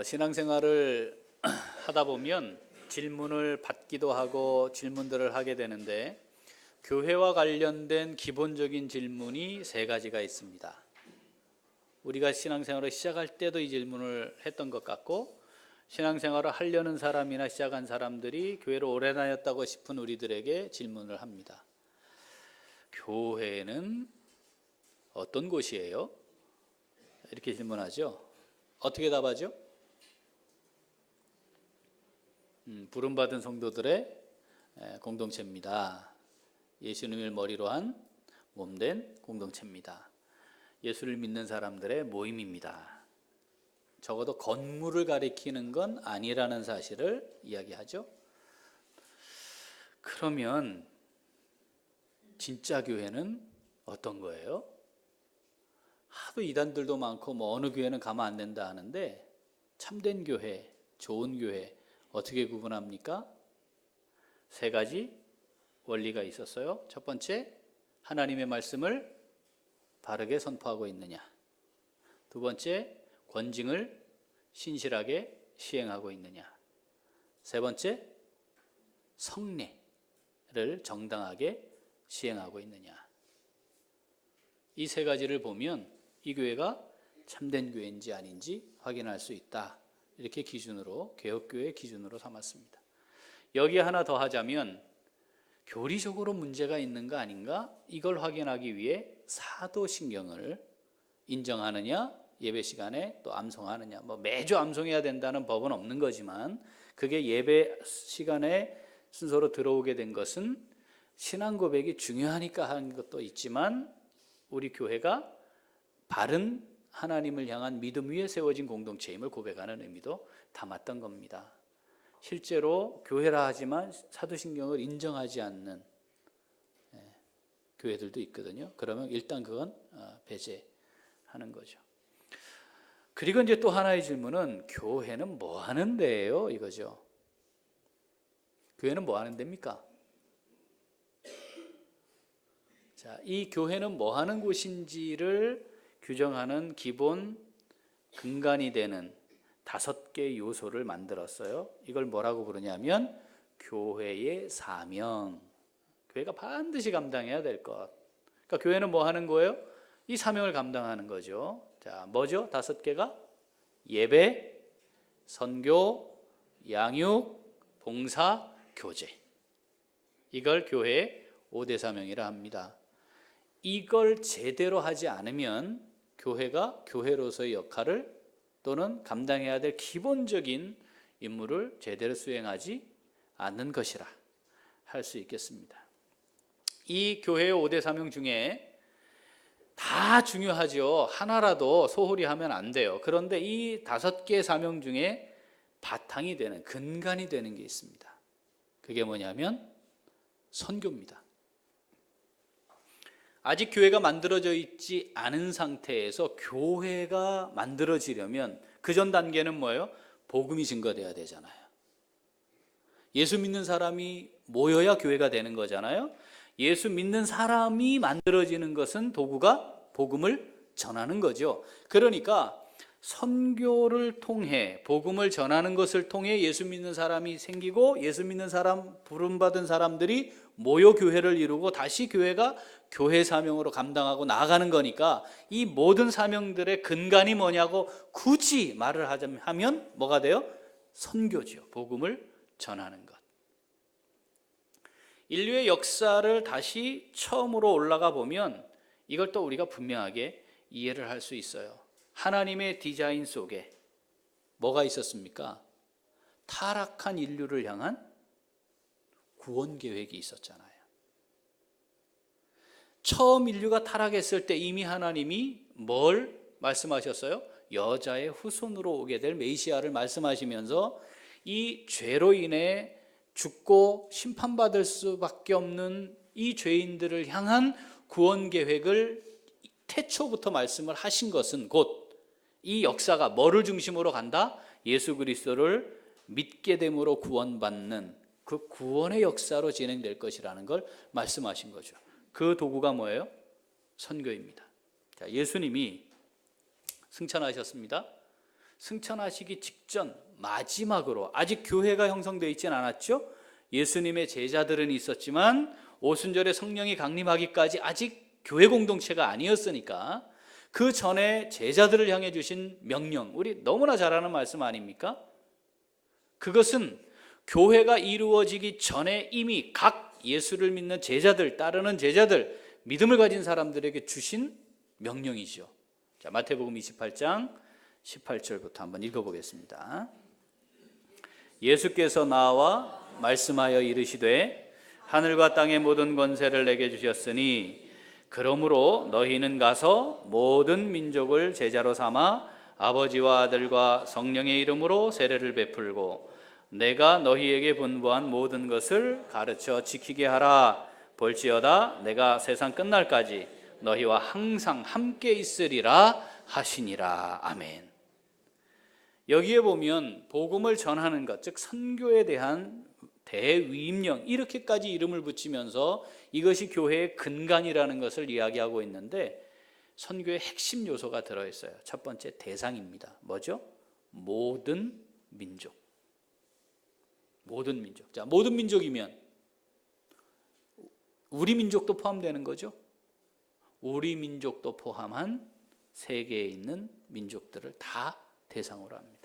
신앙생활을 하다 보면 질문을 받기도 하고 질문들을 하게 되는데, 교회와 관련된 기본적인 질문이 세 가지가 있습니다. 우리가 신앙생활을 시작할 때도 이 질문을 했던 것 같고, 신앙생활을 하려는 사람이나 시작한 사람들이 교회를 오래 다녔다고 싶은 우리들에게 질문을 합니다. 교회는 어떤 곳이에요? 이렇게 질문하죠. 어떻게 답하죠? 부름받은 성도들의 공동체입니다. 예수님을 머리로 한 몸된 공동체입니다. 예수를 믿는 사람들의 모임입니다. 적어도 건물을 가리키는 건 아니라는 사실을 이야기하죠. 그러면 진짜 교회는 어떤 거예요? 하도 이단들도 많고 어느 교회는 가면 안 된다 하는데, 참된 교회, 좋은 교회 어떻게 구분합니까? 세 가지 원리가 있었어요. 첫 번째, 하나님의 말씀을 바르게 선포하고 있느냐. 두 번째, 권징을 신실하게 시행하고 있느냐. 세 번째, 성례를 정당하게 시행하고 있느냐. 이 세 가지를 보면 이 교회가 참된 교회인지 아닌지 확인할 수 있다. 이렇게 기준으로, 개혁교회 기준으로 삼았습니다. 여기 하나 더 하자면, 교리적으로 문제가 있는 거 아닌가? 이걸 확인하기 위해 사도신경을 인정하느냐, 예배 시간에 또 암송하느냐. 매주 암송해야 된다는 법은 없는 거지만, 그게 예배 시간에 순서로 들어오게 된 것은 신앙 고백이 중요하니까 하는 것도 있지만, 우리 교회가 바른 하나님을 향한 믿음 위에 세워진 공동체임을 고백하는 의미도 담았던 겁니다. 실제로 교회라 하지만 사도신경을 인정하지 않는 교회들도 있거든요. 그러면 일단 그건 배제하는 거죠. 그리고 이제 또 하나의 질문은, 교회는 뭐 하는 데예요? 이거죠. 교회는 뭐 하는 데입니까? 자, 이 교회는 뭐 하는 곳인지를 규정하는 기본 근간이 되는 5개 요소를 만들었어요. 이걸 뭐라고 부르냐면 교회의 사명. 교회가 반드시 감당해야 될 것. 그러니까 교회는 뭐 하는 거예요? 이 사명을 감당하는 거죠. 자, 뭐죠? 5개가? 예배, 선교, 양육, 봉사, 교제. 이걸 교회의 5대 사명이라 합니다. 이걸 제대로 하지 않으면 교회가 교회로서의 역할을 또는 감당해야 될 기본적인 임무를 제대로 수행하지 않는 것이라 할 수 있겠습니다. 이 교회의 5대 사명 중에 다 중요하죠. 하나라도 소홀히 하면 안 돼요. 그런데 이 5개 사명 중에 바탕이 되는, 근간이 되는 게 있습니다. 그게 뭐냐면 선교입니다. 아직 교회가 만들어져 있지 않은 상태에서 교회가 만들어지려면 그 전 단계는 뭐예요? 복음이 증거돼야 되잖아요. 예수 믿는 사람이 모여야 교회가 되는 거잖아요. 예수 믿는 사람이 만들어지는 것은 도구가 복음을 전하는 거죠. 그러니까 선교를 통해, 복음을 전하는 것을 통해 예수 믿는 사람이 생기고, 예수 믿는 사람, 부름받은 사람들이 모여 교회를 이루고 다시 교회가 교회 사명으로 감당하고 나아가는 거니까, 이 모든 사명들의 근간이 뭐냐고 굳이 말을 하자면 뭐가 돼요? 선교죠. 복음을 전하는 것. 인류의 역사를 다시 처음으로 올라가 보면 이걸 또 우리가 분명하게 이해를 할 수 있어요. 하나님의 디자인 속에 뭐가 있었습니까? 타락한 인류를 향한 구원 계획이 있었잖아요. 처음 인류가 타락했을 때 이미 하나님이 뭘 말씀하셨어요? 여자의 후손으로 오게 될 메시아를 말씀하시면서 이 죄로 인해 죽고 심판받을 수밖에 없는 이 죄인들을 향한 구원 계획을 태초부터 말씀을 하신 것은 곧 이 역사가 뭐를 중심으로 간다? 예수 그리스도를 믿게 됨으로 구원받는 그 구원의 역사로 진행될 것이라는 걸 말씀하신 거죠. 그 도구가 뭐예요? 선교입니다. 자, 예수님이 승천하셨습니다. 승천하시기 직전 마지막으로, 아직 교회가 형성되어 있진 않았죠. 예수님의 제자들은 있었지만 오순절에 성령이 강림하기까지 아직 교회 공동체가 아니었으니까 그 전에 제자들을 향해 주신 명령, 우리 너무나 잘 아는 말씀 아닙니까? 그것은 교회가 이루어지기 전에 이미 각 예수를 믿는 제자들, 따르는 제자들, 믿음을 가진 사람들에게 주신 명령이죠. 자, 마태복음 28장 18절부터 한번 읽어보겠습니다. 예수께서 나와 말씀하여 이르시되 하늘과 땅의 모든 권세를 내게 주셨으니 그러므로 너희는 가서 모든 민족을 제자로 삼아 아버지와 아들과 성령의 이름으로 세례를 베풀고 내가 너희에게 분부한 모든 것을 가르쳐 지키게 하라. 볼지어다 내가 세상 끝날까지 너희와 항상 함께 있으리라 하시니라. 아멘. 여기에 보면 복음을 전하는 것, 즉 선교에 대한 대위임령, 이렇게까지 이름을 붙이면서 이것이 교회의 근간이라는 것을 이야기하고 있는데 선교의 핵심 요소가 들어있어요. 첫 번째, 대상입니다. 뭐죠? 모든 민족. 모든 민족. 자, 모든 민족이면 우리 민족도 포함되는 거죠. 우리 민족도 포함한 세계에 있는 민족들을 다 대상으로 합니다.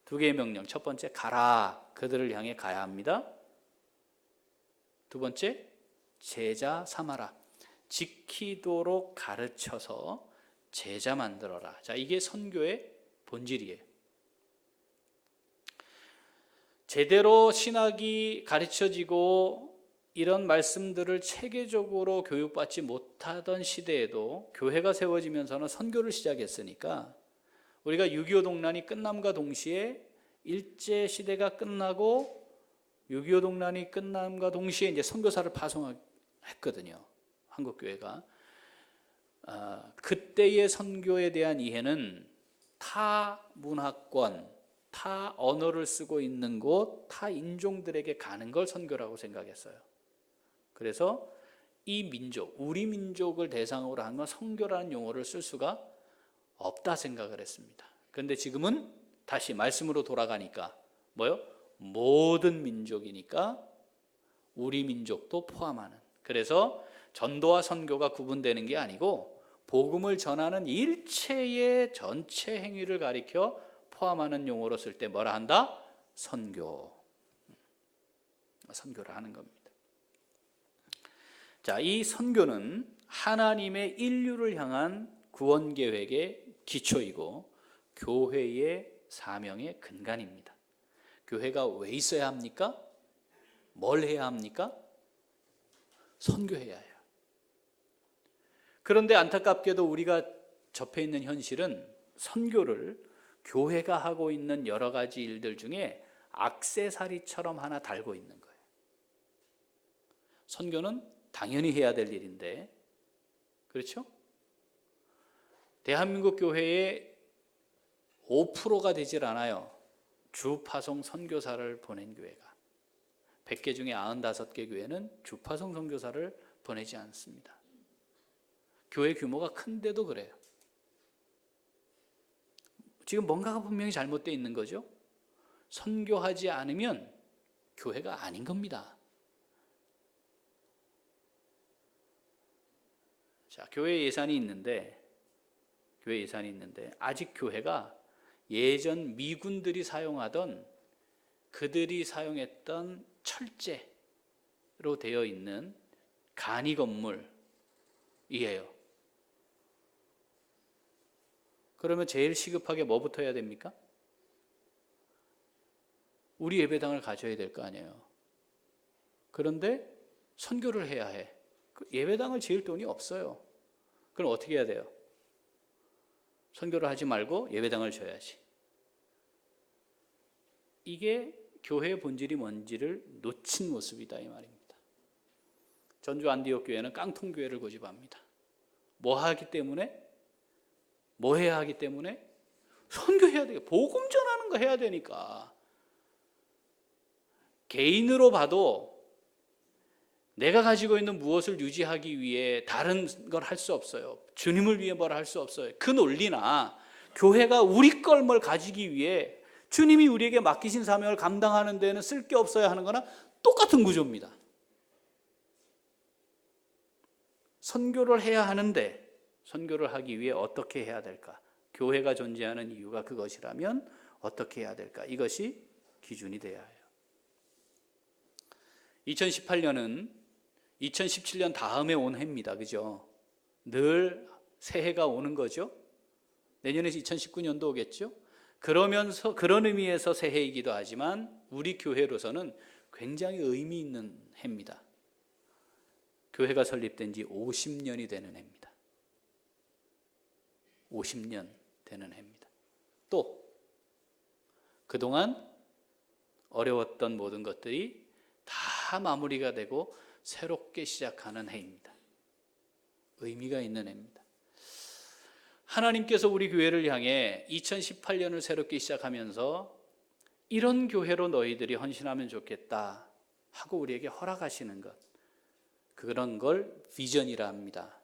두 개의 명령. 첫 번째, 가라. 그들을 향해 가야 합니다. 두 번째, 제자 삼아라. 지키도록 가르쳐서 제자 만들어라. 자, 이게 선교의 본질이에요. 제대로 신학이 가르쳐지고 이런 말씀들을 체계적으로 교육받지 못하던 시대에도 교회가 세워지면서는 선교를 시작했으니까 우리가 6.25 동란이 끝남과 동시에 일제시대가 끝나고 6.25 동란이 끝남과 동시에 이제 선교사를 파송했거든요. 한국교회가. 그때의 선교에 대한 이해는 타 문화권, 타 언어를 쓰고 있는 곳, 타 인종들에게 가는 걸 선교라고 생각했어요. 그래서 이 민족, 우리 민족을 대상으로 한 건 선교라는 용어를 쓸 수가 없다 생각을 했습니다. 그런데 지금은 다시 말씀으로 돌아가니까 뭐요? 모든 민족이니까 우리 민족도 포함하는. 그래서 전도와 선교가 구분되는 게 아니고 복음을 전하는 일체의 전체 행위를 가리켜 포함하는 용어로 쓸 때 뭐라 한다? 선교. 선교를 하는 겁니다. 자, 이 선교는 하나님의 인류를 향한 구원 계획의 기초이고 교회의 사명의 근간입니다. 교회가 왜 있어야 합니까? 뭘 해야 합니까? 선교해야 해요. 그런데 안타깝게도 우리가 접해 있는 현실은 선교를 교회가 하고 있는 여러 가지 일들 중에 액세서리처럼 하나 달고 있는 거예요. 선교는 당연히 해야 될 일인데, 그렇죠? 대한민국 교회의 5%가 되질 않아요. 주파송 선교사를 보낸 교회가. 100개 중에 95개 교회는 주파송 선교사를 보내지 않습니다. 교회 규모가 큰데도 그래요. 지금 뭔가가 분명히 잘못되어 있는 거죠. 선교하지 않으면 교회가 아닌 겁니다. 자, 교회 예산이 있는데 아직 교회가 예전 미군들이 사용하던 그들이 사용했던 철제로 되어 있는 간이 건물이에요. 그러면 제일 시급하게 뭐부터 해야 됩니까? 우리 예배당을 가져야 될 거 아니에요. 그런데 선교를 해야 해. 예배당을 지을 돈이 없어요. 그럼 어떻게 해야 돼요? 선교를 하지 말고 예배당을 줘야지. 이게 교회의 본질이 뭔지를 놓친 모습이다 이 말입니다. 전주 안디옥 교회는 깡통교회를 고집합니다. 뭐 하기 때문에? 뭐 해야 하기 때문에? 선교해야 돼요. 복음 전하는 거 해야 되니까. 개인으로 봐도 내가 가지고 있는 무엇을 유지하기 위해 다른 걸 할 수 없어요. 주님을 위해 뭘 할 수 없어요. 그 논리나 교회가 우리 걸 가지기 위해 주님이 우리에게 맡기신 사명을 감당하는 데는 쓸 게 없어야 하는 거나 똑같은 구조입니다. 선교를 해야 하는데 선교를 하기 위해 어떻게 해야 될까? 교회가 존재하는 이유가 그것이라면 어떻게 해야 될까? 이것이 기준이 되어야 해요. 2018년은 2017년 다음에 온 해입니다. 그죠? 늘 새해가 오는 거죠. 내년에 2019년도 오겠죠. 그러면서 그런 의미에서 새해이기도 하지만 우리 교회로서는 굉장히 의미 있는 해입니다. 교회가 설립된 지 50년이 되는 해입니다. 50년 되는 해입니다. 또 그동안 어려웠던 모든 것들이 다 마무리가 되고 새롭게 시작하는 해입니다. 의미가 있는 해입니다. 하나님께서 우리 교회를 향해 2018년을 새롭게 시작하면서 이런 교회로 너희들이 헌신하면 좋겠다 하고 우리에게 허락하시는 것, 그런 걸 비전이라 합니다.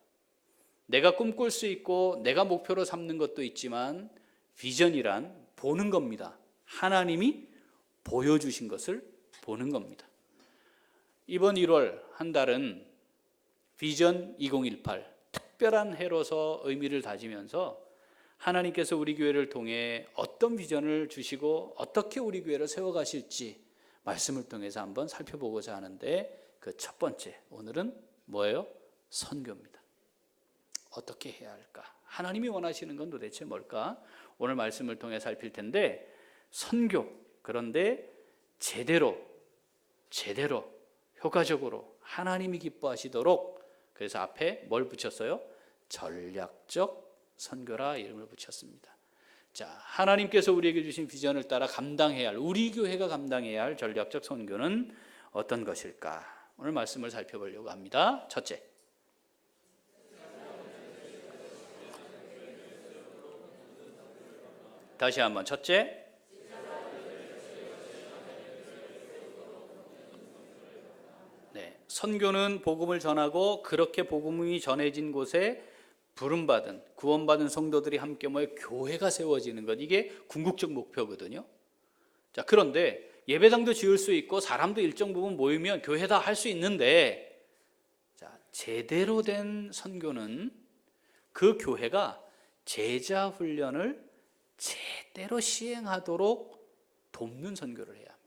내가 꿈꿀 수 있고 내가 목표로 삼는 것도 있지만 비전이란 보는 겁니다. 하나님이 보여주신 것을 보는 겁니다. 이번 1월 한 달은 비전 2018 특별한 해로서 의미를 다지면서 하나님께서 우리 교회를 통해 어떤 비전을 주시고 어떻게 우리 교회를 세워가실지 말씀을 통해서 한번 살펴보고자 하는데, 그 첫 번째, 오늘은 뭐예요? 선교입니다. 어떻게 해야 할까? 하나님이 원하시는 건 도대체 뭘까? 오늘 말씀을 통해 살필 텐데, 선교, 그런데 제대로 효과적으로 하나님이 기뻐하시도록, 그래서 앞에 뭘 붙였어요? 전략적 선교라 이름을 붙였습니다. 자, 하나님께서 우리에게 주신 비전을 따라 감당해야 할, 우리 교회가 감당해야 할 전략적 선교는 어떤 것일까? 오늘 말씀을 살펴보려고 합니다. 첫째, 다시 한번 첫째, 선교는 복음을 전하고 그렇게 복음이 전해진 곳에 부름받은, 구원받은 성도들이 함께 모여 교회가 세워지는 것, 이게 궁극적 목표거든요. 자, 그런데 예배당도 지을 수 있고 사람도 일정 부분 모이면 교회다 할 수 있는데, 자, 제대로 된 선교는 그 교회가 제자 훈련을 제대로 시행하도록 돕는 선교를 해야 합니다.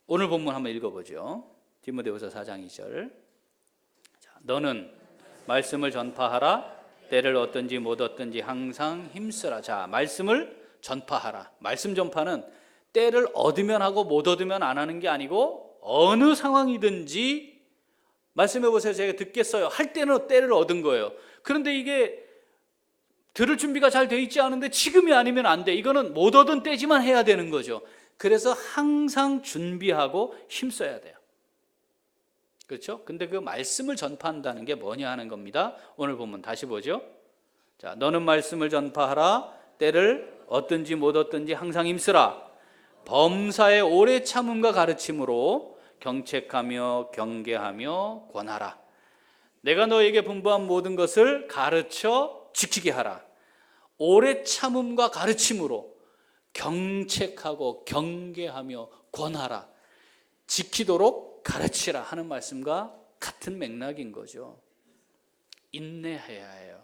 오늘 본문 한번 읽어보죠. 디모데후서 4장 2절. 자, 너는 말씀을 전파하라. 때를 얻든지 못 얻든지 항상 힘쓰라. 자, 말씀을 전파하라. 말씀 전파는 때를 얻으면 하고 못 얻으면 안 하는 게 아니고 어느 상황이든지 말씀해 보세요. 제가 듣겠어요. 할 때는 때를 얻은 거예요. 그런데 이게 들을 준비가 잘 돼 있지 않은데 지금이 아니면 안 돼. 이거는 못 얻은 때지만 해야 되는 거죠. 그래서 항상 준비하고 힘써야 돼요. 그렇죠? 근데 그 말씀을 전파한다는 게 뭐냐 하는 겁니다. 오늘 보면 다시 보죠. 자, 너는 말씀을 전파하라. 때를 얻든지 못 얻든지 항상 힘쓰라. 범사의 오래 참음과 가르침으로 경책하며 경계하며 권하라. 내가 너에게 분부한 모든 것을 가르쳐 지키게 하라. 오래 참음과 가르침으로 경책하고 경계하며 권하라. 지키도록 가르치라 하는 말씀과 같은 맥락인 거죠. 인내해야 해요.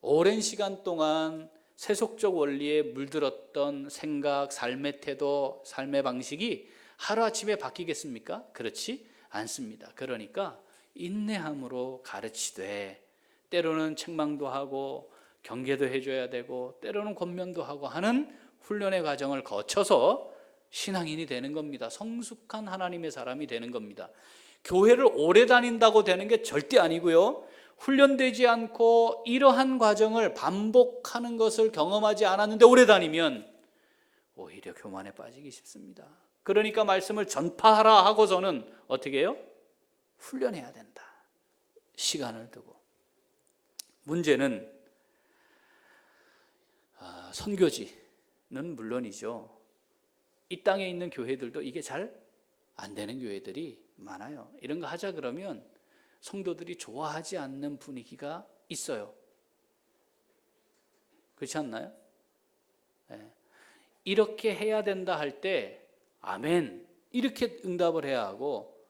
오랜 시간 동안 세속적 원리에 물들었던 생각, 삶의 태도, 삶의 방식이 하루아침에 바뀌겠습니까? 그렇지 않습니다. 그러니까 인내함으로 가르치되, 때로는 책망도 하고 경계도 해줘야 되고 때로는 권면도 하고 하는 훈련의 과정을 거쳐서 신앙인이 되는 겁니다. 성숙한 하나님의 사람이 되는 겁니다. 교회를 오래 다닌다고 되는 게 절대 아니고요. 훈련되지 않고 이러한 과정을 반복하는 것을 경험하지 않았는데 오래 다니면 오히려 교만에 빠지기 쉽습니다. 그러니까 말씀을 전파하라 하고서는 어떻게 해요? 훈련해야 된다. 시간을 두고. 문제는 선교지는 물론이죠. 이 땅에 있는 교회들도 이게 잘 안 되는 교회들이 많아요. 이런 거 하자 그러면 성도들이 좋아하지 않는 분위기가 있어요. 그렇지 않나요? 네. 이렇게 해야 된다 할 때 아멘 이렇게 응답을 해야 하고,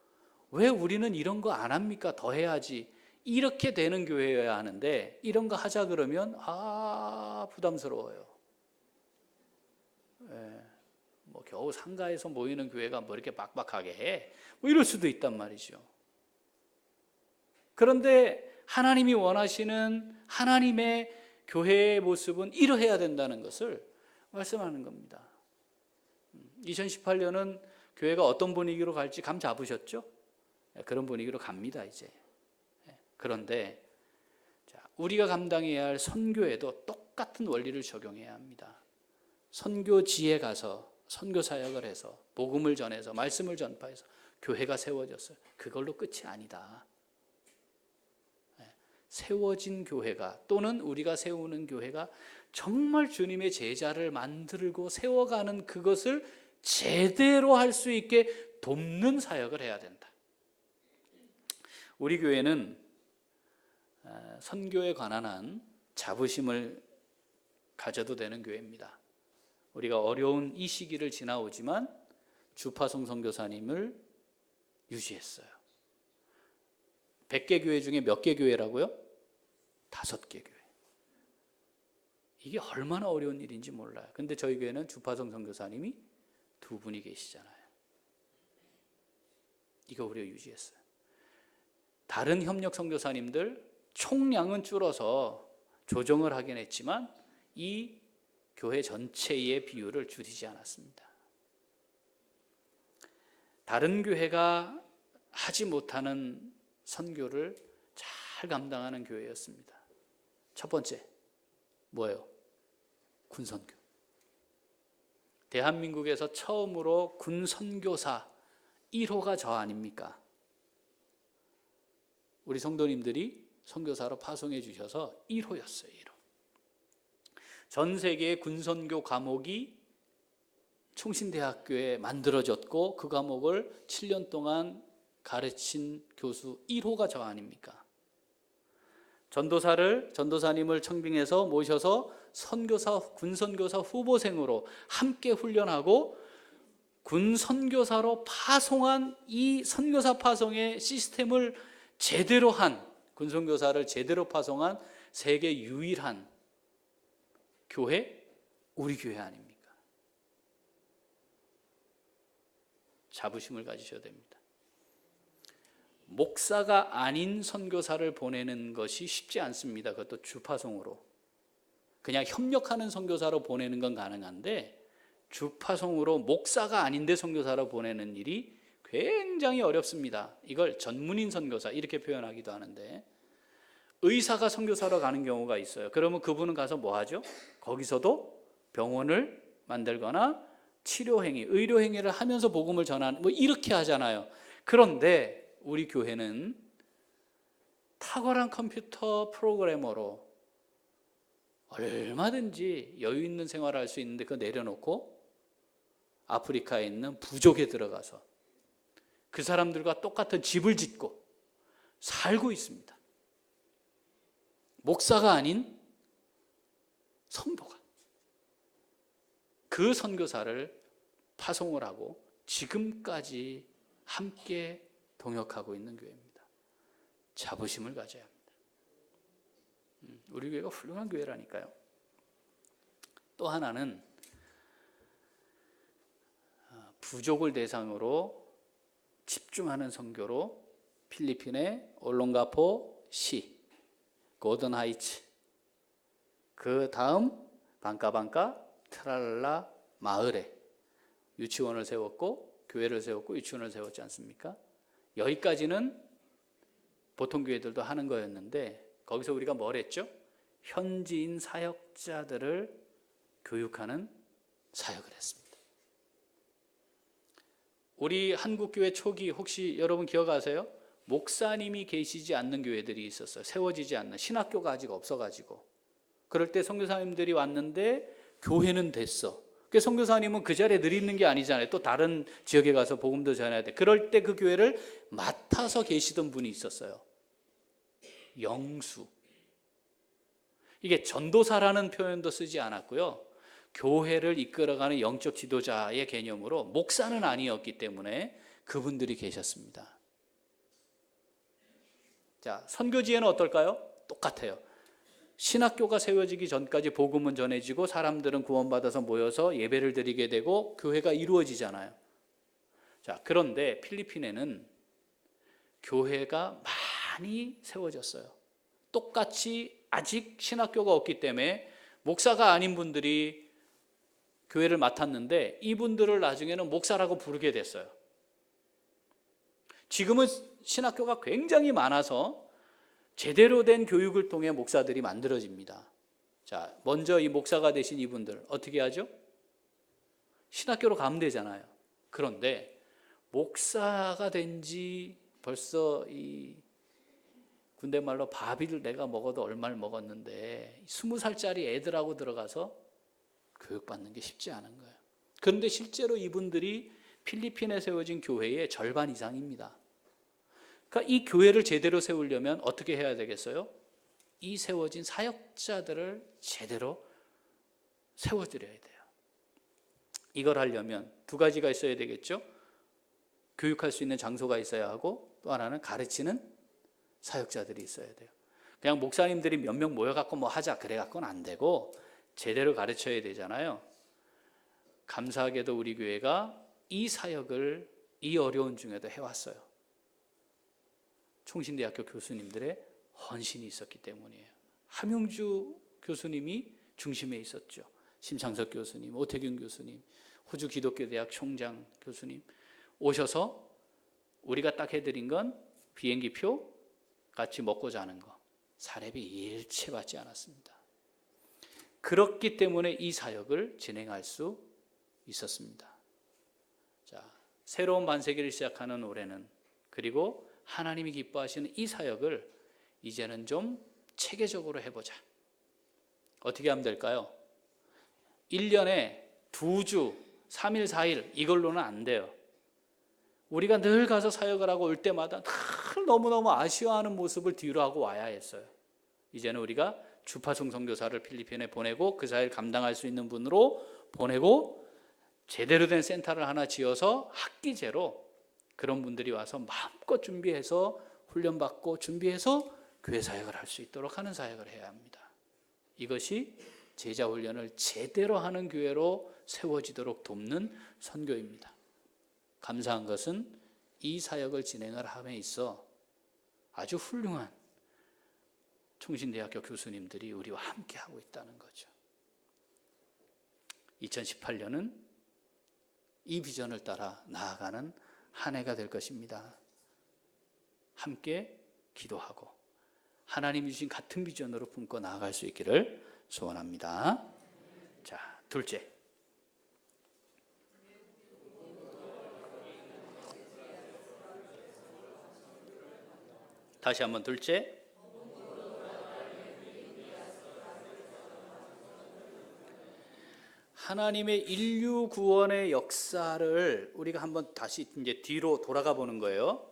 왜 우리는 이런 거 안 합니까? 더 해야지. 이렇게 되는 교회여야 하는데, 이런 거 하자 그러면 부담스러워요. 예, 뭐 겨우 상가에서 모이는 교회가 뭐 이렇게 빡빡하게 해? 뭐 이럴 수도 있단 말이죠. 그런데 하나님이 원하시는 하나님의 교회의 모습은 이러해야 된다는 것을 말씀하는 겁니다. 2018년은 교회가 어떤 분위기로 갈지 감 잡으셨죠? 그런 분위기로 갑니다 이제. 그런데 우리가 감당해야 할 선교에도 똑같은 원리를 적용해야 합니다. 선교지에 가서 선교 사역을 해서 복음을 전해서 말씀을 전파해서 교회가 세워졌어요. 그걸로 끝이 아니다. 세워진 교회가, 또는 우리가 세우는 교회가 정말 주님의 제자를 만들고 세워가는 그것을 제대로 할 수 있게 돕는 사역을 해야 된다. 우리 교회는 선교에 관한 한 자부심을 가져도 되는 교회입니다. 우리가 어려운 이 시기를 지나오지만 주파송 선교사님을 유지했어요. 100개 교회 중에 몇 개 교회라고요? 5개 교회. 이게 얼마나 어려운 일인지 몰라요. 근데 저희 교회는 주파송 선교사님이 2분이 계시잖아요. 이거 우리가 유지했어요. 다른 협력 선교사님들 총량은 줄어서 조정을 하긴 했지만 이 교회 전체의 비율을 줄이지 않았습니다. 다른 교회가 하지 못하는 선교를 잘 감당하는 교회였습니다. 첫 번째 뭐예요? 군선교. 대한민국에서 처음으로 군선교사 1호가 저 아닙니까? 우리 성도님들이 선교사로 파송해 주셔서 1호였어요. 1호. 전 세계의 군선교 과목이 총신대학교에 만들어졌고 그 과목을 7년 동안 가르친 교수 1호가 저 아닙니까? 전도사님을 청빙해서 모셔서 군선교사 후보생으로 함께 훈련하고 군선교사로 파송한 이 선교사 파송의 시스템을 제대로 한, 군선교사를 제대로 파송한 세계 유일한 교회, 우리 교회 아닙니까? 자부심을 가지셔야 됩니다. 목사가 아닌 선교사를 보내는 것이 쉽지 않습니다. 그것도 주파송으로. 그냥 협력하는 선교사로 보내는 건 가능한데 주파송으로 목사가 아닌데 선교사로 보내는 일이 굉장히 어렵습니다. 이걸 전문인 선교사 이렇게 표현하기도 하는데, 의사가 선교사로 가는 경우가 있어요. 그러면 그분은 가서 뭐 하죠? 거기서도 병원을 만들거나 치료행위, 의료행위를 하면서 복음을 전하는 뭐 이렇게 하잖아요. 그런데 우리 교회는 탁월한 컴퓨터 프로그래머로 얼마든지 여유 있는 생활을 할 수 있는데 그거 내려놓고 아프리카에 있는 부족에 들어가서 그 사람들과 똑같은 집을 짓고 살고 있습니다. 목사가 아닌 성도가 그 선교사를 파송을 하고 지금까지 함께 동역하고 있는 교회입니다. 자부심을 가져야 합니다. 우리 교회가 훌륭한 교회라니까요. 또 하나는 부족을 대상으로 집중하는 선교로 필리핀의 올롱가포 시, 고든하이츠, 그 다음 방까방까 트랄라 마을에 유치원을 세웠고 교회를 세웠고 유치원을 세웠지 않습니까? 여기까지는 보통 교회들도 하는 거였는데 거기서 우리가 뭘 했죠? 현지인 사역자들을 교육하는 사역을 했습니다. 우리 한국교회 초기 혹시 여러분 기억하세요? 목사님이 계시지 않는 교회들이 있었어요. 세워지지 않는, 신학교가 아직 없어가지고. 그럴 때 선교사님들이 왔는데 교회는 됐어. 그 선교사님은 그 자리에 늘 있는 게 아니잖아요. 또 다른 지역에 가서 복음도 전해야 돼. 그럴 때 그 교회를 맡아서 계시던 분이 있었어요. 영수. 이게 전도사라는 표현도 쓰지 않았고요. 교회를 이끌어가는 영적 지도자의 개념으로 목사는 아니었기 때문에 그분들이 계셨습니다. 자, 선교지에는 어떨까요? 똑같아요. 신학교가 세워지기 전까지 복음은 전해지고 사람들은 구원받아서 모여서 예배를 드리게 되고 교회가 이루어지잖아요. 자, 그런데 필리핀에는 교회가 많이 세워졌어요. 똑같이 아직 신학교가 없기 때문에 목사가 아닌 분들이 교회를 맡았는데 이분들을 나중에는 목사라고 부르게 됐어요. 지금은 신학교가 굉장히 많아서 제대로 된 교육을 통해 목사들이 만들어집니다. 자, 먼저 이 목사가 되신 이분들 어떻게 하죠? 신학교로 가면 되잖아요. 그런데 목사가 된 지 벌써 이 군대 말로 밥을 내가 먹어도 얼마를 먹었는데 20살짜리 애들하고 들어가서 교육받는 게 쉽지 않은 거예요. 그런데 실제로 이분들이 필리핀에 세워진 교회의 절반 이상입니다. 그러니까 이 교회를 제대로 세우려면 어떻게 해야 되겠어요? 이 세워진 사역자들을 제대로 세워드려야 돼요. 이걸 하려면 두 가지가 있어야 되겠죠. 교육할 수 있는 장소가 있어야 하고 또 하나는 가르치는 사역자들이 있어야 돼요. 그냥 목사님들이 몇 명 모여갖고 뭐 하자 그래갖고는 안 되고 제대로 가르쳐야 되잖아요. 감사하게도 우리 교회가 이 사역을 이 어려운 중에도 해왔어요. 총신대학교 교수님들의 헌신이 있었기 때문이에요. 함용주 교수님이 중심에 있었죠. 심창석 교수님, 오태균 교수님, 호주 기독교대학 총장 교수님 오셔서 우리가 딱 해드린 건 비행기표 같이 먹고 자는 거, 사례비 일체 받지 않았습니다. 그렇기 때문에 이 사역을 진행할 수 있었습니다. 자, 새로운 반세기를 시작하는 올해는 그리고 하나님이 기뻐하시는 이 사역을 이제는 좀 체계적으로 해보자. 어떻게 하면 될까요? 1년에 2주, 3일, 4일 이걸로는 안 돼요. 우리가 늘 가서 사역을 하고 올 때마다 늘 너무너무 아쉬워하는 모습을 뒤로 하고 와야 했어요. 이제는 우리가 주파송 선교사를 필리핀에 보내고 그 사역을 감당할 수 있는 분으로 보내고 제대로 된 센터를 하나 지어서 학기제로 그런 분들이 와서 마음껏 준비해서 훈련받고 준비해서 교회 사역을 할 수 있도록 하는 사역을 해야 합니다. 이것이 제자 훈련을 제대로 하는 교회로 세워지도록 돕는 선교입니다. 감사한 것은 이 사역을 진행을 함에 있어 아주 훌륭한 총신대학교 교수님들이 우리와 함께 하고 있다는 거죠. 2018년은 이 비전을 따라 나아가는 한 해가 될 것입니다. 함께 기도하고 하나님이 주신 같은 비전으로 품고 나아갈 수 있기를 소원합니다. 자, 둘째. 다시 한번 둘째. 하나님의 인류 구원의 역사를 우리가 한번 다시 이제 뒤로 돌아가 보는 거예요.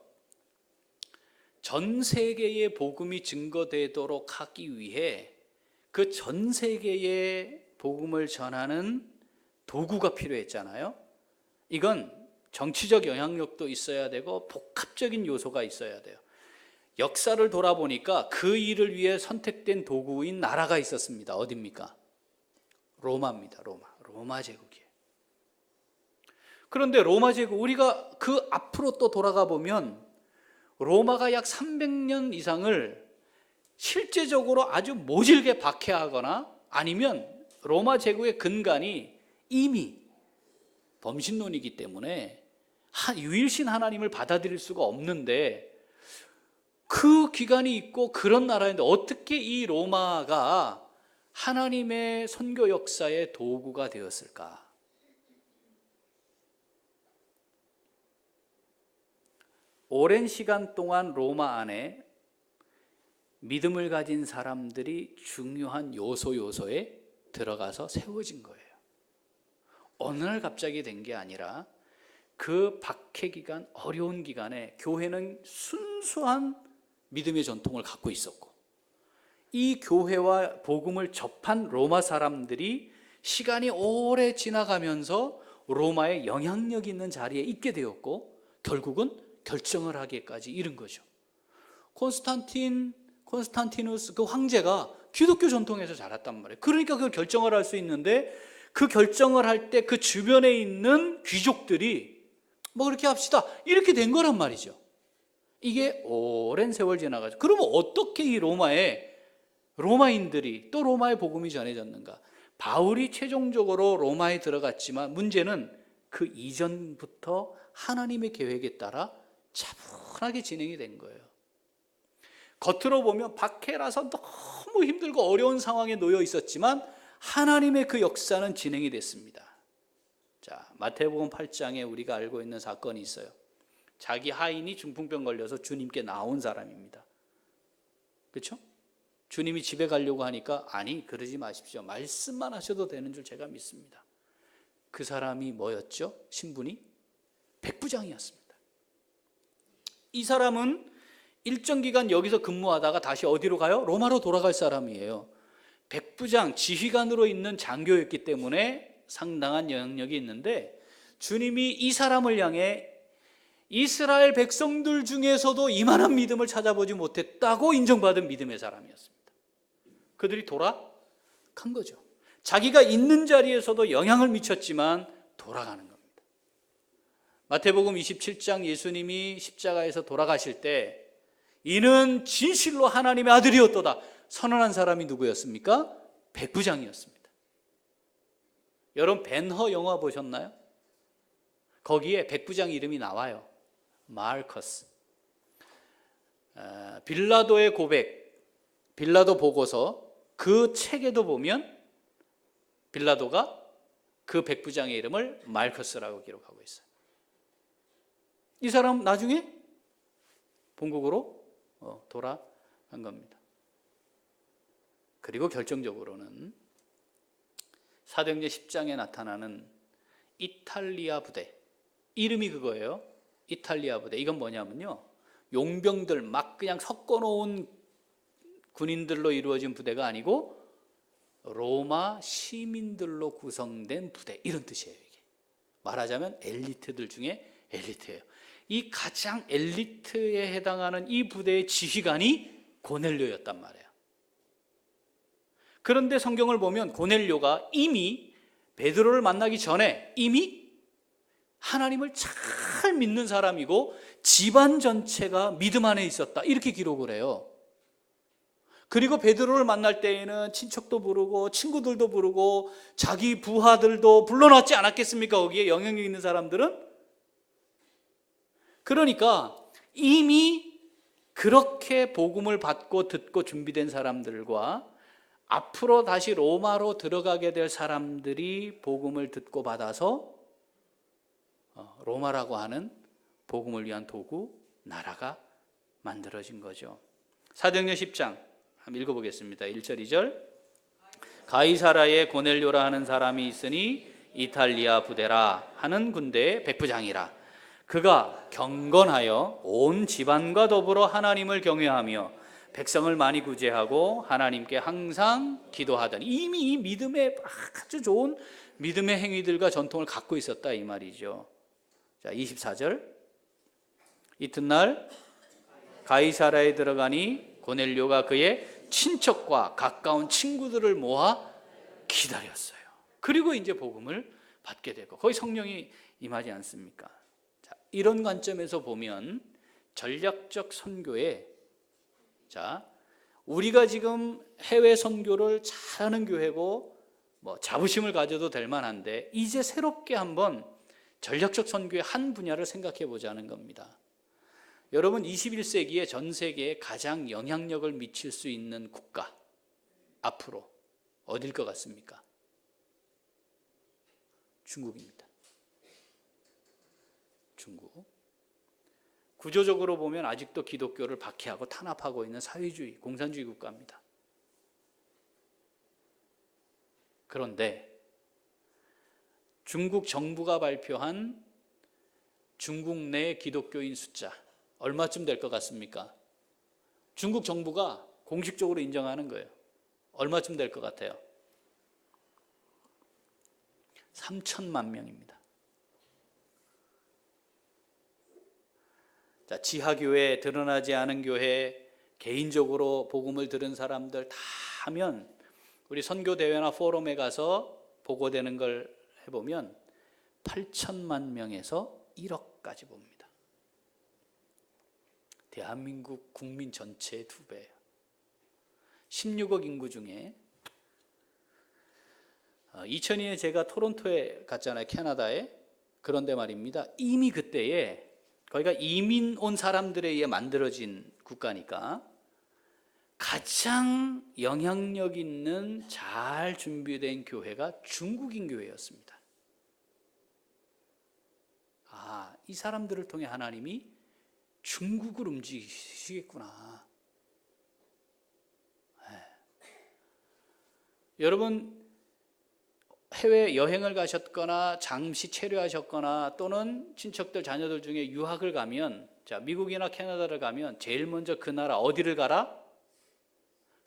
전 세계의 복음이 증거되도록 하기 위해 그 전 세계의 복음을 전하는 도구가 필요했잖아요. 이건 정치적 영향력도 있어야 되고 복합적인 요소가 있어야 돼요. 역사를 돌아보니까 그 일을 위해 선택된 도구인 나라가 있었습니다. 어디입니까? 로마입니다. 로마 제국이에요. 그런데 로마 제국, 우리가 그 앞으로 또 돌아가 보면 로마가 약 300년 이상을 실제적으로 아주 모질게 박해하거나 아니면 로마 제국의 근간이 이미 범신론이기 때문에 유일신 하나님을 받아들일 수가 없는데 그 기간이 있고 그런 나라인데 어떻게 이 로마가 하나님의 선교 역사의 도구가 되었을까? 오랜 시간 동안 로마 안에 믿음을 가진 사람들이 중요한 요소에 들어가서 세워진 거예요. 어느 날 갑자기 된 게 아니라 그 박해 기간, 어려운 기간에 교회는 순수한 믿음의 전통을 갖고 있었고 이 교회와 복음을 접한 로마 사람들이 시간이 오래 지나가면서 로마의 영향력 있는 자리에 있게 되었고 결국은 결정을 하기까지 이른 거죠. 콘스탄티누스 그 황제가 기독교 전통에서 자랐단 말이에요. 그러니까 그걸 결정을 할 수 있는데 그 결정을 할 때 그 주변에 있는 귀족들이 뭐 그렇게 합시다 이렇게 된 거란 말이죠. 이게 오랜 세월 지나가죠. 그러면 어떻게 이 로마인들이 또 로마의 복음이 전해졌는가? 바울이 최종적으로 로마에 들어갔지만 문제는 그 이전부터 하나님의 계획에 따라 차분하게 진행이 된 거예요. 겉으로 보면 박해라서 너무 힘들고 어려운 상황에 놓여 있었지만 하나님의 그 역사는 진행이 됐습니다. 자, 마태복음 8장에 우리가 알고 있는 사건이 있어요. 자기 하인이 중풍병 걸려서 주님께 나온 사람입니다. 그렇죠? 주님이 집에 가려고 하니까 아니 그러지 마십시오. 말씀만 하셔도 되는 줄 제가 믿습니다. 그 사람이 뭐였죠? 신분이 백부장이었습니다. 이 사람은 일정 기간 여기서 근무하다가 다시 어디로 가요? 로마로 돌아갈 사람이에요. 백부장, 지휘관으로 있는 장교였기 때문에 상당한 영향력이 있는데 주님이 이 사람을 향해 이스라엘 백성들 중에서도 이만한 믿음을 찾아보지 못했다고 인정받은 믿음의 사람이었습니다. 그들이 돌아간 거죠. 자기가 있는 자리에서도 영향을 미쳤지만 돌아가는 겁니다. 마태복음 27장 예수님이 십자가에서 돌아가실 때 이는 진실로 하나님의 아들이었도다 선언한 사람이 누구였습니까? 백부장이었습니다. 여러분 벤허 영화 보셨나요? 거기에 백부장 이름이 나와요. 마르커스. 빌라도의 고백, 빌라도 보고서 그 책에도 보면 빌라도가 그 백부장의 이름을 마르커스라고 기록하고 있어요. 이 사람 나중에 본국으로 돌아간 겁니다. 그리고 결정적으로는 사도행전 10장에 나타나는 이탈리아 부대, 이름이 그거예요. 이탈리아 부대. 이건 뭐냐면요, 용병들 막 그냥 섞어놓은 군인들로 이루어진 부대가 아니고 로마 시민들로 구성된 부대, 이런 뜻이에요. 이게 말하자면 엘리트들 중에 엘리트예요. 이 가장 엘리트에 해당하는 이 부대의 지휘관이 고넬료였단 말이에요. 그런데 성경을 보면 고넬료가 이미 베드로를 만나기 전에 이미 하나님을 잘 믿는 사람이고 집안 전체가 믿음 안에 있었다, 이렇게 기록을 해요. 그리고 베드로를 만날 때에는 친척도 부르고 친구들도 부르고 자기 부하들도 불러놨지 않았겠습니까? 거기에 영향력 있는 사람들은. 그러니까 이미 그렇게 복음을 받고 듣고 준비된 사람들과 앞으로 다시 로마로 들어가게 될 사람들이 복음을 듣고 받아서 로마라고 하는 복음을 위한 도구, 나라가 만들어진 거죠. 사도행전 10장 한번 읽어보겠습니다. 1절 2절. 가이사라에 고넬료라 하는 사람이 있으니 이탈리아 부대라 하는 군대의 백부장이라. 그가 경건하여 온 집안과 더불어 하나님을 경외하며 백성을 많이 구제하고 하나님께 항상 기도하더니, 이미 이 믿음의 아주 좋은 믿음의 행위들과 전통을 갖고 있었다 이 말이죠. 자, 24절. 이튿날 가이사라에 들어가니 고넬료가 그의 친척과 가까운 친구들을 모아 기다렸어요. 그리고 이제 복음을 받게 되고 거기 성령이 임하지 않습니까? 자, 이런 관점에서 보면 전략적 선교에, 자, 우리가 지금 해외 선교를 잘하는 교회고 뭐 자부심을 가져도 될 만한데 이제 새롭게 한번 전략적 선교의 한 분야를 생각해 보자는 겁니다. 여러분 21세기에 전 세계에 가장 영향력을 미칠 수 있는 국가 앞으로 어딜 것 같습니까? 중국입니다. 중국. 구조적으로 보면 아직도 기독교를 박해하고 탄압하고 있는 사회주의, 공산주의 국가입니다. 그런데 중국 정부가 발표한 중국 내 기독교인 숫자 얼마쯤 될 것 같습니까? 중국 정부가 공식적으로 인정하는 거예요. 얼마쯤 될 것 같아요? 3천만 명입니다. 자, 지하교회, 드러나지 않은 교회, 개인적으로 복음을 들은 사람들 다 하면 우리 선교대회나 포럼에 가서 보고되는 걸 해보면 8천만 명에서 1억까지 봅니다. 대한민국 국민 전체의 2배예요. 16억 인구 중에 2002년에 제가 토론토에 갔잖아요. 캐나다에. 그런데 말입니다. 이미 그때에 거기가 이민 온 사람들에 의해 만들어진 국가니까 가장 영향력 있는 잘 준비된 교회가 중국인 교회였습니다. 아, 이 사람들을 통해 하나님이 중국을 움직이시겠구나. 네. 여러분 해외 여행을 가셨거나 잠시 체류하셨거나 또는 친척들 자녀들 중에 유학을 가면, 자, 미국이나 캐나다를 가면 제일 먼저 그 나라 어디를 가라?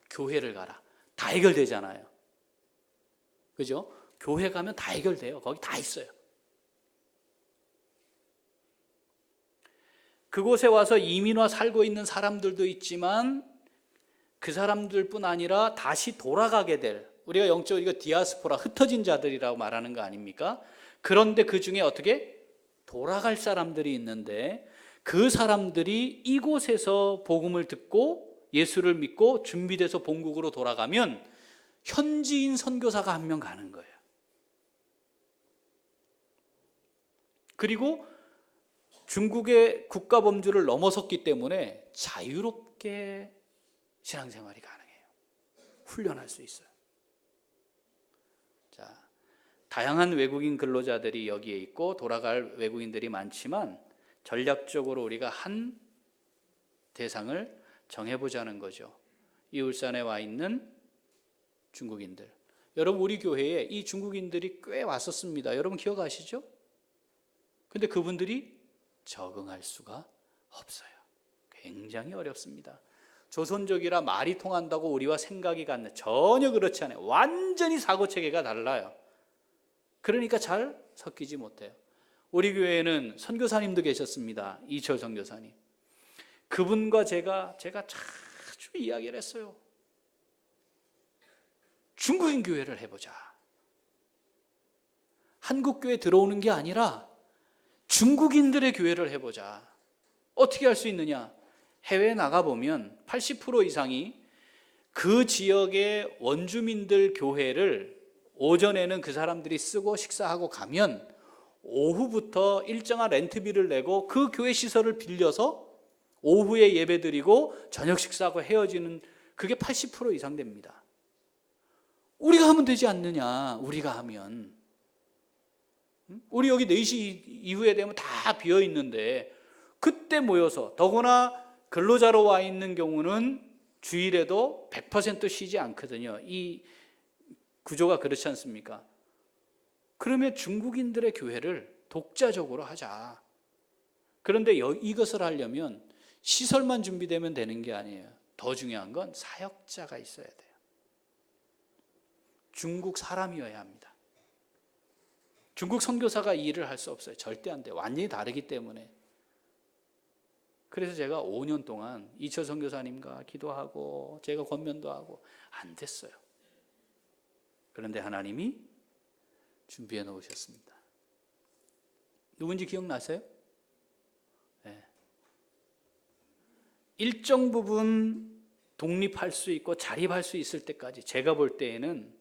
교회를 가라. 다 해결되잖아요. 그죠? 교회 가면 다 해결돼요. 거기 다 있어요. 그곳에 와서 이민와 살고 있는 사람들도 있지만 그 사람들뿐 아니라 다시 돌아가게 될, 우리가 영적으로 이거 디아스포라, 흩어진 자들이라고 말하는 거 아닙니까? 그런데 그 중에 어떻게 돌아갈 사람들이 있는데 그 사람들이 이곳에서 복음을 듣고 예수를 믿고 준비돼서 본국으로 돌아가면 현지인 선교사가 1명 가는 거예요. 그리고 중국의 국가 범주를 넘어섰기 때문에 자유롭게 신앙생활이 가능해요. 훈련할 수 있어요. 자, 다양한 외국인 근로자들이 여기에 있고 돌아갈 외국인들이 많지만 전략적으로 우리가 한 대상을 정해보자는 거죠. 이 울산에 와 있는 중국인들. 여러분, 우리 교회에 이 중국인들이 꽤 왔었습니다. 여러분 기억하시죠? 근데 그분들이 적응할 수가 없어요. 굉장히 어렵습니다. 조선족이라 말이 통한다고 우리와 생각이 같네. 전혀 그렇지 않아요. 완전히 사고체계가 달라요. 그러니까 잘 섞이지 못해요. 우리 교회에는 선교사님도 계셨습니다. 이철 선교사님. 그분과 제가 자주 이야기를 했어요. 중국인 교회를 해보자. 한국 교회 들어오는 게 아니라 중국인들의 교회를 해보자. 어떻게 할 수 있느냐? 해외에 나가보면 80% 이상이 그 지역의 원주민들 교회를 오전에는 그 사람들이 쓰고 식사하고 가면 오후부터 일정한 렌트비를 내고 그 교회 시설을 빌려서 오후에 예배드리고 저녁 식사하고 헤어지는, 그게 80% 이상 됩니다. 우리가 하면 되지 않느냐. 우리가 하면 우리 여기 4시 이후에 되면 다 비어 있는데 그때 모여서, 더구나 근로자로 와 있는 경우는 주일에도 100% 쉬지 않거든요. 이 구조가 그렇지 않습니까? 그러면 중국인들의 교회를 독자적으로 하자. 그런데 이것을 하려면 시설만 준비되면 되는 게 아니에요. 더 중요한 건 사역자가 있어야 돼요. 중국 사람이어야 합니다. 중국 선교사가 이 일을 할 수 없어요. 절대 안 돼요. 완전히 다르기 때문에. 그래서 제가 5년 동안 이철 선교사님과 기도하고 제가 권면도 하고 안 됐어요. 그런데 하나님이 준비해 놓으셨습니다. 누군지 기억나세요? 네. 일정 부분 독립할 수 있고 자립할 수 있을 때까지, 제가 볼 때에는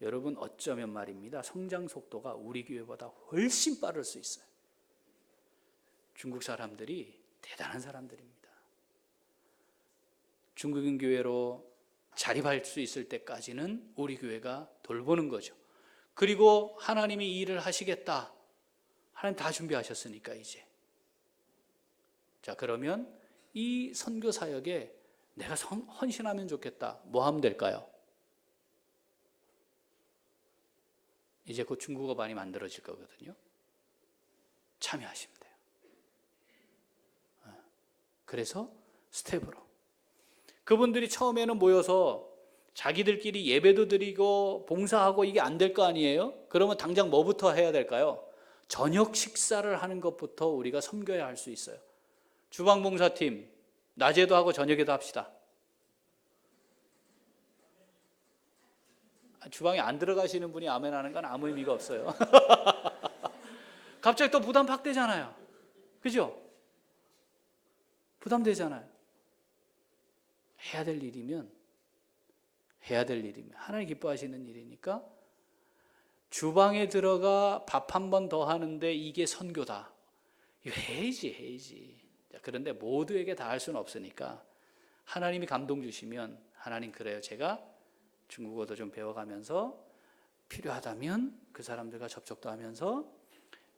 여러분 어쩌면 말입니다, 성장 속도가 우리 교회보다 훨씬 빠를 수 있어요. 중국 사람들이 대단한 사람들입니다. 중국인 교회로 자립할 수 있을 때까지는 우리 교회가 돌보는 거죠. 그리고 하나님이 이 일을 하시겠다. 하나님 다 준비하셨으니까 이제. 자, 그러면 이 선교 사역에 내가 헌신하면 좋겠다. 뭐 하면 될까요? 이제 곧 중국어 반이 만들어질 거거든요. 참여하시면 돼요. 그래서 스텝으로. 그분들이 처음에는 모여서 자기들끼리 예배도 드리고 봉사하고 이게 안 될 거 아니에요? 그러면 당장 뭐부터 해야 될까요? 저녁 식사를 하는 것부터 우리가 섬겨야 할 수 있어요. 주방봉사팀 낮에도 하고 저녁에도 합시다. 주방에 안 들어가시는 분이 아멘 하는 건 아무 의미가 없어요. 갑자기 또 부담 확 되잖아요. 그죠? 부담되잖아요. 해야 될 일이면 하나님 기뻐하시는 일이니까 주방에 들어가 밥 한 번 더 하는데 이게 선교다. 이거 해야지. 그런데 모두에게 다 할 수는 없으니까 하나님이 감동 주시면 하나님 그래요. 제가 중국어도 좀 배워가면서 필요하다면 그 사람들과 접촉도 하면서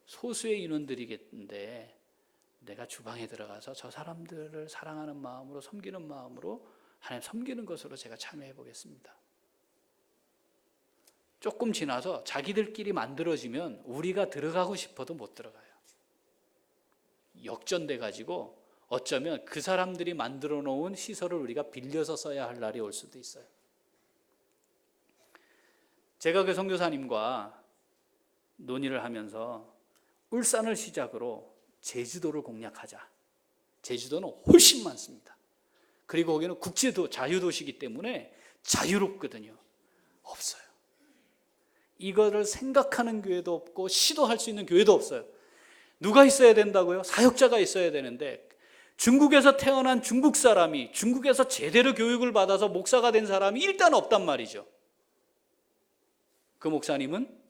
소수의 인원들이겠는데 내가 주방에 들어가서 저 사람들을 사랑하는 마음으로 섬기는 마음으로 하나님 섬기는 것으로 제가 참여해 보겠습니다. 조금 지나서 자기들끼리 만들어지면 우리가 들어가고 싶어도 못 들어가요. 역전돼 가지고 어쩌면 그 사람들이 만들어 놓은 시설을 우리가 빌려서 써야 할 날이 올 수도 있어요. 제가 그 선교사님과 논의를 하면서 울산을 시작으로 제주도를 공략하자. 제주도는 훨씬 많습니다. 그리고 거기는 국제도 자유도시이기 때문에 자유롭거든요. 없어요. 이거를 생각하는 교회도 없고 시도할 수 있는 교회도 없어요. 누가 있어야 된다고요? 사역자가 있어야 되는데 중국에서 태어난 중국 사람이 중국에서 제대로 교육을 받아서 목사가 된 사람이 일단 없단 말이죠. 그 목사님은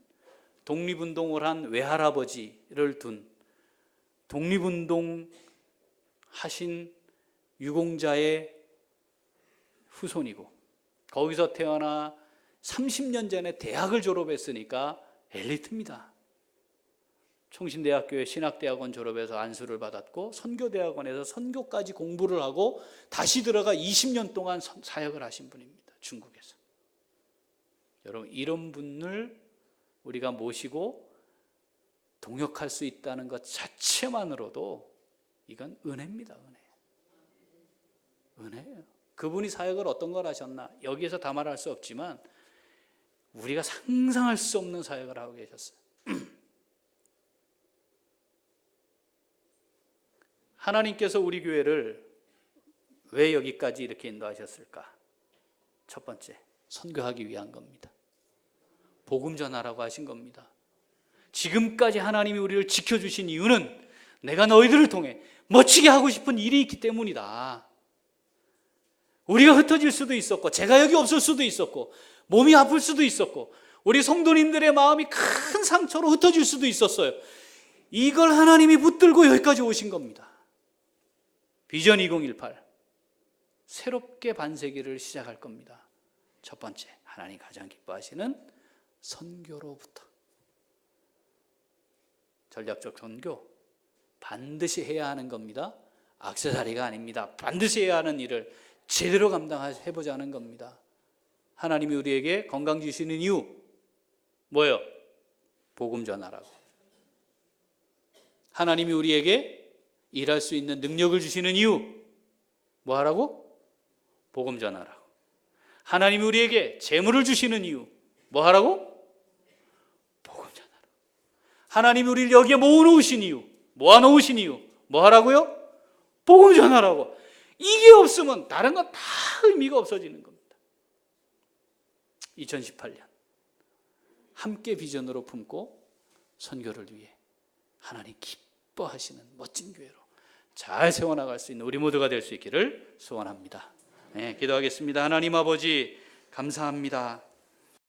독립운동을 한 외할아버지를 둔 독립운동 하신 유공자의 후손이고 거기서 태어나 30년 전에 대학을 졸업했으니까 엘리트입니다. 총신대학교의 신학대학원 졸업해서 안수를 받았고 선교대학원에서 선교까지 공부를 하고 다시 들어가 20년 동안 사역을 하신 분입니다. 중국에서. 여러분 이런 분을 우리가 모시고 동역할 수 있다는 것 자체만으로도 이건 은혜입니다. 은혜예요. 그분이 사역을 어떤 걸 하셨나 여기에서 다 말할 수 없지만 우리가 상상할 수 없는 사역을 하고 계셨어요. 하나님께서 우리 교회를 왜 여기까지 이렇게 인도하셨을까? 첫 번째, 선교하기 위한 겁니다. 복음 전하라고 하신 겁니다. 지금까지 하나님이 우리를 지켜주신 이유는 내가 너희들을 통해 멋지게 하고 싶은 일이 있기 때문이다. 우리가 흩어질 수도 있었고 제가 여기 없을 수도 있었고 몸이 아플 수도 있었고 우리 성도님들의 마음이 큰 상처로 흩어질 수도 있었어요. 이걸 하나님이 붙들고 여기까지 오신 겁니다. 비전 2018 새롭게 반세기를 시작할 겁니다. 첫 번째, 하나님 가장 기뻐하시는 선교로부터. 전략적 선교 반드시 해야 하는 겁니다. 액세서리가 아닙니다. 반드시 해야 하는 일을 제대로 감당해보자는 겁니다. 하나님이 우리에게 건강 주시는 이유 뭐예요? 복음 전하라고. 하나님이 우리에게 일할 수 있는 능력을 주시는 이유 뭐 하라고? 복음 전하라고. 하나님이 우리에게 재물을 주시는 이유 뭐 하라고? 복음 전하라고. 하나님이 우리를 여기에 모아놓으신 이유 모아놓으신 이유 뭐 하라고요? 복음 전하라고. 이게 없으면 다른 건 다 의미가 없어지는 겁니다. 2018년 함께 비전으로 품고 선교를 위해 하나님 기뻐하시는 멋진 교회로 잘 세워나갈 수 있는 우리 모두가 될 수 있기를 소원합니다. 네, 기도하겠습니다. 하나님 아버지 감사합니다.